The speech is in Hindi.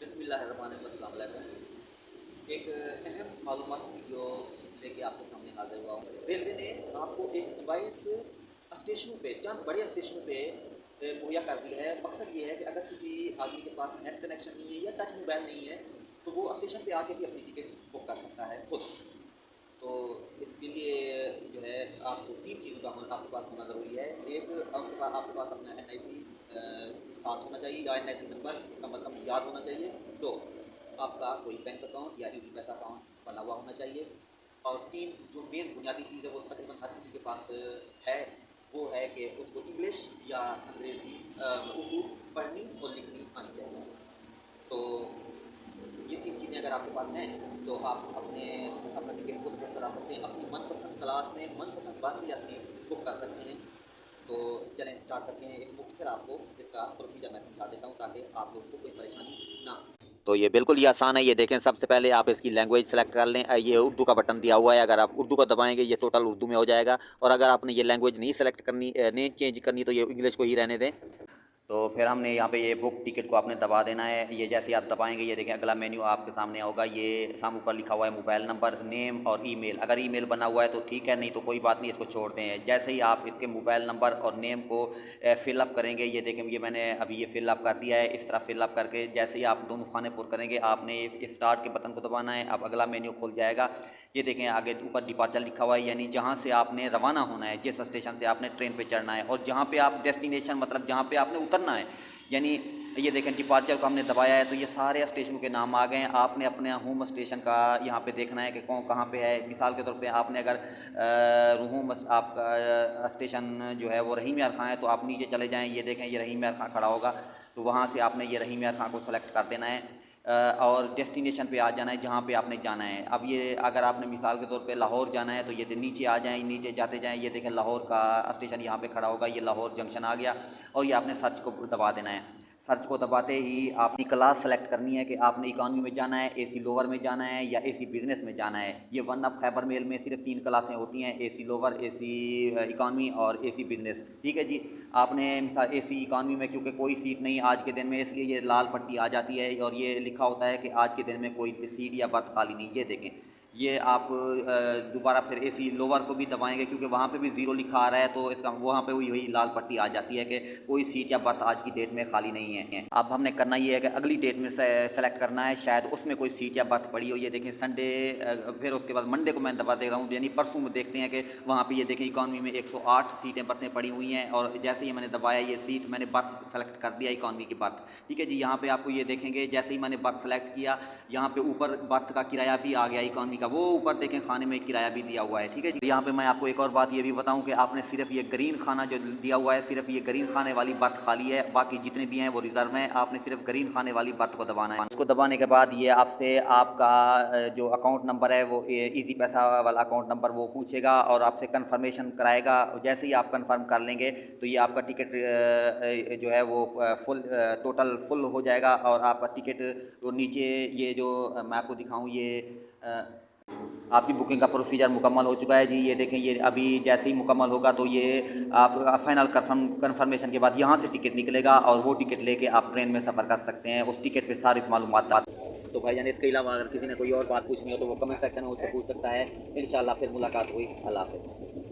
बिस्मिल्लाहिर्रहमानिर्रहीम। एक अहम मालूमाती वीडियो लेके आपके सामने हाजिर हुआ हूँ। रेलवे ने आपको एक डिवाइस स्टेशनों पे, चंद बड़े स्टेशनों पे मुहैया कर दी है। मकसद ये है कि अगर किसी आदमी के पास नेट कनेक्शन नहीं है या टच मोबाइल नहीं है तो वो स्टेशन पे आके भी अपनी टिकट बुक कर सकता है खुद। तो इसके लिए जो है आपको 3 चीज़ों का आपके पास होना ज़रूरी है। एक, आपके पास अपना NIC साथ होना चाहिए या NIC नंबर कम अज़ कम याद होना चाहिए। 2, आपका कोई बैंक अकाउंट या इजी पैसा अकाउंट बना हुआ होना चाहिए। और 3, जो मेन बुनियादी चीज़ है वो तकरीबन हर किसी के पास है, वो है कि उसको इंग्लिश या अंग्रेज़ी उर्दू पढ़नी और लिखनी आनी चाहिए। तो ये 3 चीज़ें अगर आपके पास हैं तो आप अपना टिकट खुद बुक करा सकते हैं। अपनी मनपसंद क्लास में मनपसंद वर्ग या सीट बुक कर सकते हैं। तो चलें स्टार्ट करते हैं। एक मुख्तसर आपको इसका प्रोसीजर मैं समझा देता हूँ ताकि आप लोगों को कोई परेशानी ना हो। तो ये बिल्कुल ही आसान है। ये देखें, सबसे पहले आप इसकी लैंग्वेज सेलेक्ट कर लें। ये उर्दू का बटन दिया हुआ है, अगर आप उर्दू का दबाएंगे ये टोटल उर्दू में हो जाएगा। और अगर आपने ये लैंग्वेज नहीं सेलेक्ट करनी, नहीं चेंज करनी, तो ये इंग्लिश को ही रहने दें। तो फिर हमने यहाँ पे ये बुक टिकट को आपने दबा देना है। ये जैसे आप दबाएंगे ये देखें अगला मेन्यू आपके सामने होगा। ये सामने ऊपर लिखा हुआ है मोबाइल नंबर, नेम और ईमेल। अगर ईमेल बना हुआ है तो ठीक है, नहीं तो कोई बात नहीं, इसको छोड़ते हैं। जैसे ही आप इसके मोबाइल नंबर और नेम को फिलअप करेंगे, ये देखें ये मैंने अभी ये फिलअप कर दिया है। इस तरह फिलअप करके जैसे ही आप दोनों खाने पुर करेंगे आपने स्टार्ट के बटन को दबाना है। अब अगला मेन्यू खुल जाएगा। ये देखें आगे ऊपर डिपार्चर लिखा हुआ है, यानी जहाँ से आपने रवाना होना है, जिस स्टेशन से आपने ट्रेन पे चढ़ना है और जहाँ पे आप डेस्टिनेशन मतलब जहाँ पे आपने उतरना है, यानी ये देखें डिपार्चर को हमने दबाया है तो ये सारे स्टेशनों के नाम आ गए हैं। आपने अपने होम स्टेशन का यहाँ पे देखना है कि कौन कहाँ पे है। मिसाल के तौर पे आपने अगर होम आपका स्टेशन जो है वो रहीम यार खां है तो आप नीचे चले जाएँ। ये देखें ये रहीम यार खां खड़ा होगा, तो वहाँ से आपने ये रहीम यार खां को सेलेक्ट कर देना है और डेस्टिनेशन पे आ जाना है जहाँ पे आपने जाना है। अब ये अगर आपने मिसाल के तौर पे लाहौर जाना है तो ये नीचे आ जाएँ, नीचे जाते जाएँ। ये देखें लाहौर का स्टेशन यहाँ पे खड़ा होगा, ये लाहौर जंक्शन आ गया। और ये आपने सर्च को दबा देना है। सर्च को दबाते ही आपकी क्लास सेलेक्ट करनी है कि आपने इकॉनमी में जाना है, AC लोअर में जाना है या AC बिज़नेस में जाना है। ये वन अप खैबर मेल में सिर्फ 3 क्लासें होती हैं, AC लोअर, AC इकॉनमी और AC बिज़नेस। ठीक है जी। आपने मिसाल AC इकॉनमी में क्योंकि कोई सीट नहीं आज के दिन में, इसलिए ये लाल पट्टी आ जाती है और ये लिखा होता है कि आज के दिन में कोई सीट या बर्थ खाली नहीं। ये देखें ये आप दोबारा फिर AC लोअर को भी दबाएंगे क्योंकि वहाँ पे भी ज़ीरो लिखा आ रहा है, तो इसका वहाँ पे वही लाल पट्टी आ जाती है कि कोई सीट या बर्थ आज की डेट में खाली नहीं है। अब हमने करना ये है कि अगली डेट में सेलेक्ट करना है, शायद उसमें कोई सीट या बर्थ पड़ी हो। ये देखें संडे, फिर उसके बाद मंडे को मैं दबा दे रहा हूँ, यानी परसों में देखते हैं कि वहाँ पर ये देखें इकॉनमी में 108 सीटें बर्थें पड़ी हुई हैं। और जैसे ही मैंने दबाया ये सीट, मैंने बर्थ सेलेक्ट कर दिया इकॉनमी की बर्थ। ठीक है जी। यहाँ पर आपको ये देखेंगे जैसे ही मैंने बर्थ सेलेक्ट किया, यहाँ पे ऊपर बर्थ का किराया भी आ गया इकॉनमी का, वो ऊपर देखें खाने में किराया भी दिया हुआ है। ठीक है जी। यहाँ पे मैं आपको एक और बात ये भी बताऊं कि आपने सिर्फ ये ग्रीन खाना जो दिया हुआ है, सिर्फ ये ग्रीन खाने वाली बर्थ खाली है, बाकी जितने भी हैं वो रिजर्व हैं। आपने सिर्फ ग्रीन खाने वाली बर्थ को दबाना है। उसको दबाने के बाद ये आपसे आपका जो अकाउंट नंबर है वो ईजी पैसा वाला अकाउंट नंबर वो पूछेगा और आपसे कन्फर्मेशन कराएगा। जैसे ही आप कन्फर्म कर लेंगे तो ये आपका टिकट जो है वो फुल टोटल फुल हो जाएगा और आपका टिकट वो नीचे ये जो मैं आपको दिखाऊं, ये आपकी बुकिंग का प्रोसीजर मुकम्मल हो चुका है जी। ये देखें ये अभी जैसे ही मुकम्मल होगा तो ये आप फाइनल कन्फर्मेशन के बाद यहाँ से टिकट निकलेगा और वो टिकट लेके आप ट्रेन में सफ़र कर सकते हैं। उस टिकट पे सारी मालूमात। तो भाईजान इसके अलावा अगर किसी ने कोई और बात पूछनी हो तो वो कमेंट सेक्शन में मुझसे पूछ सकता है। इंशाल्लाह फिर मुलाकात हुई। अल्लाह हाफ़िज़।